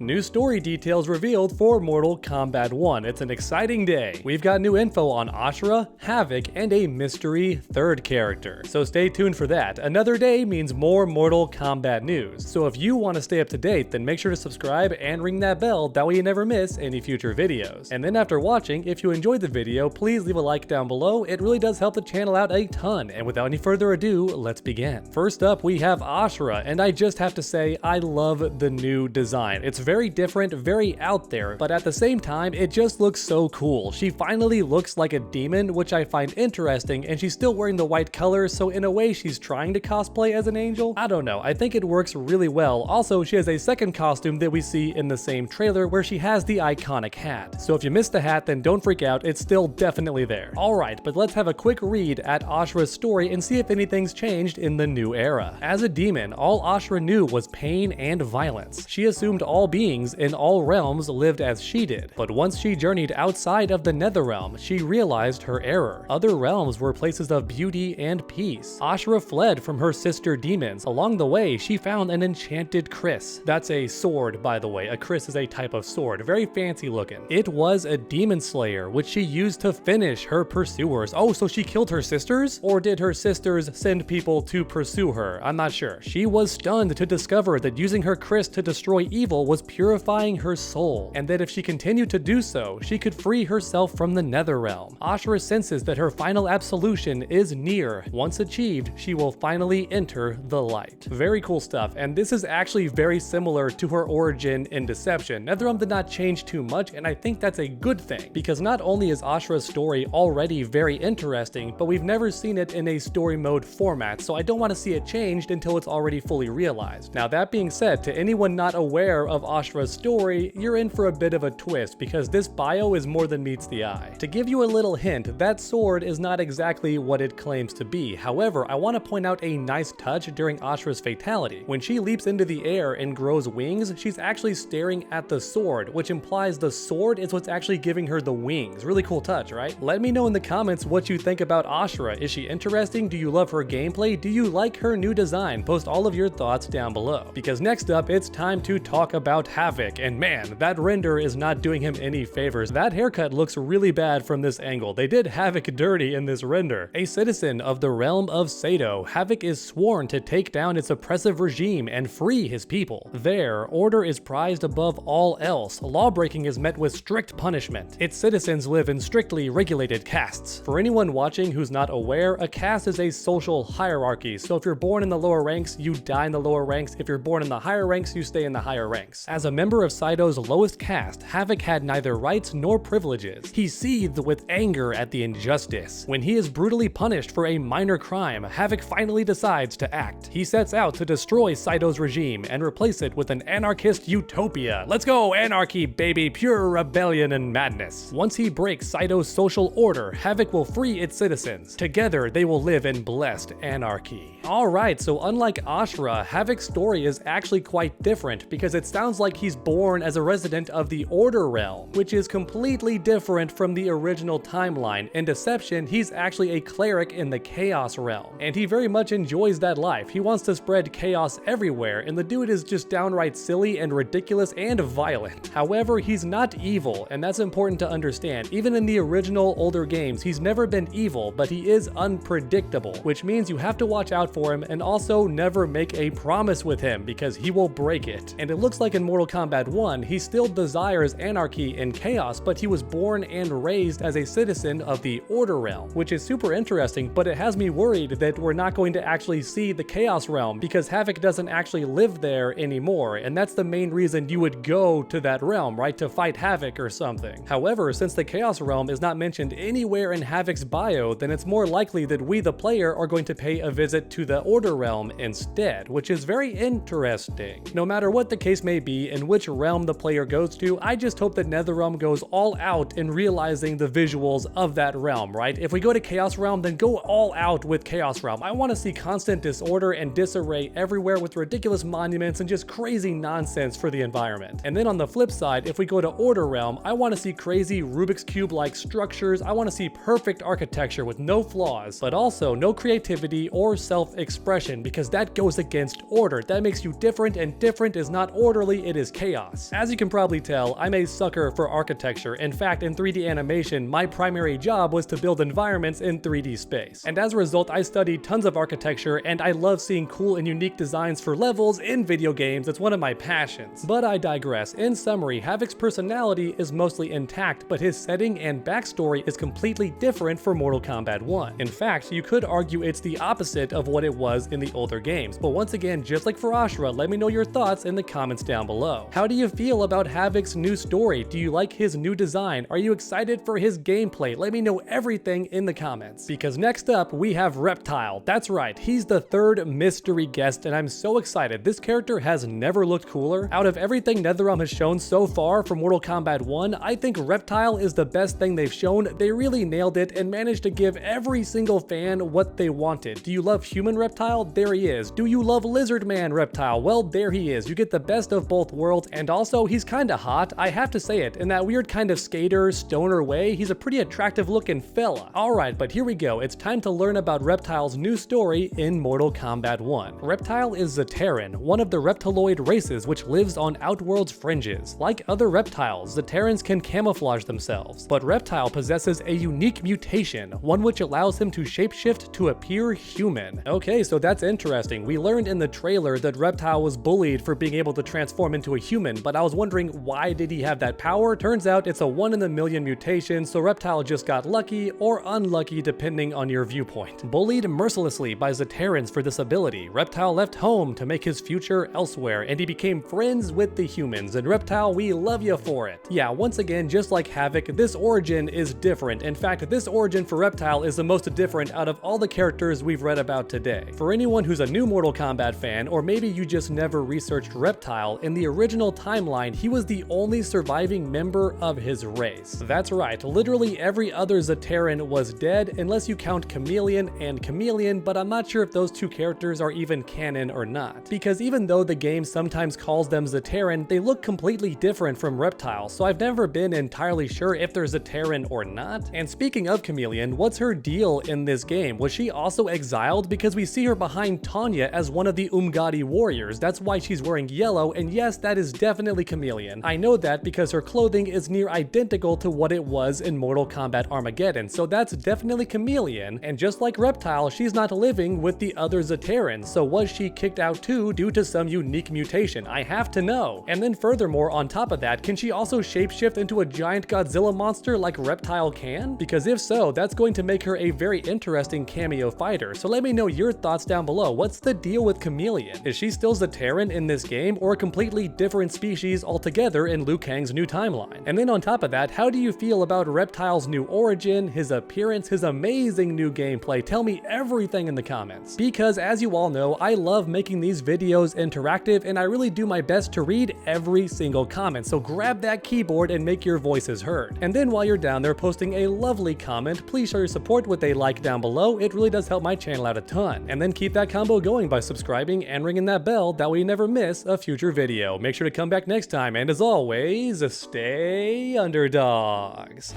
New story details revealed for Mortal Kombat 1. It's an exciting day. We've got new info on Ashrah, Havik, and a mystery third character. So stay tuned for that. Another day means more Mortal Kombat news. So if you want to stay up to date, then make sure to subscribe and ring that bell, that way you never miss any future videos. And then after watching, if you enjoyed the video, please leave a like down below. It really does help the channel out a ton. And without any further ado, let's begin. First up, we have Ashrah, and I just have to say, I love the new design. It's very different, very out there, but at the same time, it just looks so cool. She finally looks like a demon, which I find interesting, and she's still wearing the white color, so in a way she's trying to cosplay as an angel? I don't know, I think it works really well. Also, she has a second costume that we see in the same trailer where she has the iconic hat. So if you missed the hat, then don't freak out, it's still definitely there. Alright, but let's have a quick read at Ashura's story and see if anything's changed in the new era. As a demon, all Ashrah knew was pain and violence. She assumed all beings in all realms lived as she did, but once she journeyed outside of the Netherrealm, she realized her error. Other realms were places of beauty and peace. Ashrah fled from her sister demons. Along the way, she found an enchanted kriss. That's a sword, by the way. A kriss is a type of sword, very fancy looking. It was a demon slayer, which she used to finish her pursuers. Oh, so she killed her sisters? Or did her sisters send people to pursue her? I'm not sure. She was stunned to discover that using her kriss to destroy evil was purifying her soul, and that if she continued to do so, she could free herself from the Netherrealm. Ashrah senses that her final absolution is near. Once achieved, she will finally enter the light. Very cool stuff, and this is actually very similar to her origin in Deception. Netherrealm did not change too much, and I think that's a good thing, because not only is Ashrah's story already very interesting, but we've never seen it in a story mode format, so I don't want to see it changed until it's already fully realized. Now that being said, to anyone not aware of Ashrah's story, you're in for a bit of a twist because this bio is more than meets the eye. To give you a little hint, that sword is not exactly what it claims to be. However, I want to point out a nice touch during Ashrah's fatality. When she leaps into the air and grows wings, she's actually staring at the sword, which implies the sword is what's actually giving her the wings. Really cool touch, right? Let me know in the comments what you think about Ashrah. Is she interesting? Do you love her gameplay? Do you like her new design? Post all of your thoughts down below. Because next up, it's time to talk about Havik. And man, that render is not doing him any favors. That haircut looks really bad from this angle. They did Havik dirty in this render. A citizen of the realm of Sado, Havik is sworn to take down its oppressive regime and free his people. There, order is prized above all else. Lawbreaking is met with strict punishment. Its citizens live in strictly regulated castes. For anyone watching who's not aware, a caste is a social hierarchy. So if you're born in the lower ranks, you die in the lower ranks. If you're born in the higher ranks, you stay in the higher ranks. As a member of Sado's lowest caste, Havik had neither rights nor privileges. He seethed with anger at the injustice. When he is brutally punished for a minor crime, Havik finally decides to act. He sets out to destroy Sado's regime and replace it with an anarchist utopia. Let's go, anarchy, baby, pure rebellion and madness. Once he breaks Sado's social order, Havik will free its citizens. Together, they will live in blessed anarchy. Alright, so unlike Ashrah, Havok's story is actually quite different because it sounds like he's born as a resident of the Order realm, which is completely different from the original timeline. In Deception, he's actually a cleric in the Chaos realm, and he very much enjoys that life. He wants to spread chaos everywhere, and the dude is just downright silly and ridiculous and violent. However, he's not evil, and that's important to understand. Even in the original older games, he's never been evil, but he is unpredictable, which means you have to watch out for him and also never make a promise with him because he will break it. And it looks like in Mortal Kombat 1, he still desires anarchy and chaos, but he was born and raised as a citizen of the Order realm, which is super interesting, but it has me worried that we're not going to actually see the Chaos realm because Havik doesn't actually live there anymore, and that's the main reason you would go to that realm, right? To fight Havik or something. However, since the Chaos realm is not mentioned anywhere in Havik's bio, then it's more likely that we, the player, are going to pay a visit to the Order realm instead, which is very interesting. No matter what the case may be and which realm the player goes to, I just hope that NetherRealm goes all out in realizing the visuals of that realm, right? If we go to Chaos Realm, then go all out with Chaos Realm. I want to see constant disorder and disarray everywhere with ridiculous monuments and just crazy nonsense for the environment. And then on the flip side, if we go to Order Realm, I want to see crazy Rubik's Cube-like structures. I want to see perfect architecture with no flaws, but also no creativity or self self-expression, because that goes against order. That makes you different, and different is not orderly, it is chaos. As you can probably tell, I'm a sucker for architecture. In fact, in 3D animation, my primary job was to build environments in 3D space. And as a result, I studied tons of architecture, and I love seeing cool and unique designs for levels in video games. It's one of my passions. But I digress. In summary, Havik's personality is mostly intact, but his setting and backstory is completely different for Mortal Kombat 1. In fact, you could argue it's the opposite of what it was in the older games. But once again, just like for Ashrah, let me know your thoughts in the comments down below. How do you feel about Havik's new story? Do you like his new design? Are you excited for his gameplay? Let me know everything in the comments. Because next up, we have Reptile. That's right, he's the third mystery guest, and I'm so excited. This character has never looked cooler. Out of everything NetherRealm has shown so far for Mortal Kombat 1, I think Reptile is the best thing they've shown. They really nailed it and managed to give every single fan what they wanted. Do you love human Reptile? There he is. Do you love lizard man Reptile? Well, there he is. You get the best of both worlds, and also he's kinda hot. I have to say it. In that weird kind of skater, stoner way, he's a pretty attractive looking fella. Alright, but here we go. It's time to learn about Reptile's new story in Mortal Kombat 1. Reptile is Zaterran, one of the reptiloid races which lives on Outworld's fringes. Like other reptiles, Zaterrans can camouflage themselves, but Reptile possesses a unique mutation, one which allows him to shapeshift to appear human. Okay, so that's interesting. We learned in the trailer that Reptile was bullied for being able to transform into a human, but I was wondering, why did he have that power? Turns out it's a 1 in a million mutation, so Reptile just got lucky or unlucky depending on your viewpoint. Bullied mercilessly by Zaterrans for this ability, Reptile left home to make his future elsewhere, and he became friends with the humans. And Reptile, we love you for it. Yeah, once again, just like Havik, this origin is different. In fact, this origin for Reptile is the most different out of all the characters we've read about today. For anyone who's a new Mortal Kombat fan, or maybe you just never researched Reptile, in the original timeline, he was the only surviving member of his race. That's right, literally every other Zaterran was dead, unless you count Chameleon and Chameleon, but I'm not sure if those two characters are even canon or not. Because even though the game sometimes calls them Zaterran, they look completely different from Reptile, so I've never been entirely sure if they're Zaterran or not. And speaking of Chameleon, what's her deal in this game? Was she also exiled? Because we see her behind Tanya as one of the Umgadi warriors. That's why she's wearing yellow, and yes, that is definitely Chameleon. I know that because her clothing is near identical to what it was in Mortal Kombat Armageddon, so that's definitely Chameleon. And just like Reptile, she's not living with the other Zaterrans, so was she kicked out too due to some unique mutation? I have to know. And then furthermore, on top of that, can she also shapeshift into a giant Godzilla monster like Reptile can? Because if so, that's going to make her a very interesting cameo fighter. So let me know your thoughts down below. What's the deal with Chameleon? Is she still Zaterran in this game, or a completely different species altogether in Liu Kang's new timeline? And then on top of that, how do you feel about Reptile's new origin, his appearance, his amazing new gameplay? Tell me everything in the comments. Because as you all know, I love making these videos interactive, and I really do my best to read every single comment. So grab that keyboard and make your voices heard. And then while you're down there posting a lovely comment, please show your support with a like down below. It really does help my channel out a ton. And then keep that combo going by subscribing and ringing that bell, that way you never miss a future video. Make sure to come back next time, and as always, stay underdogs.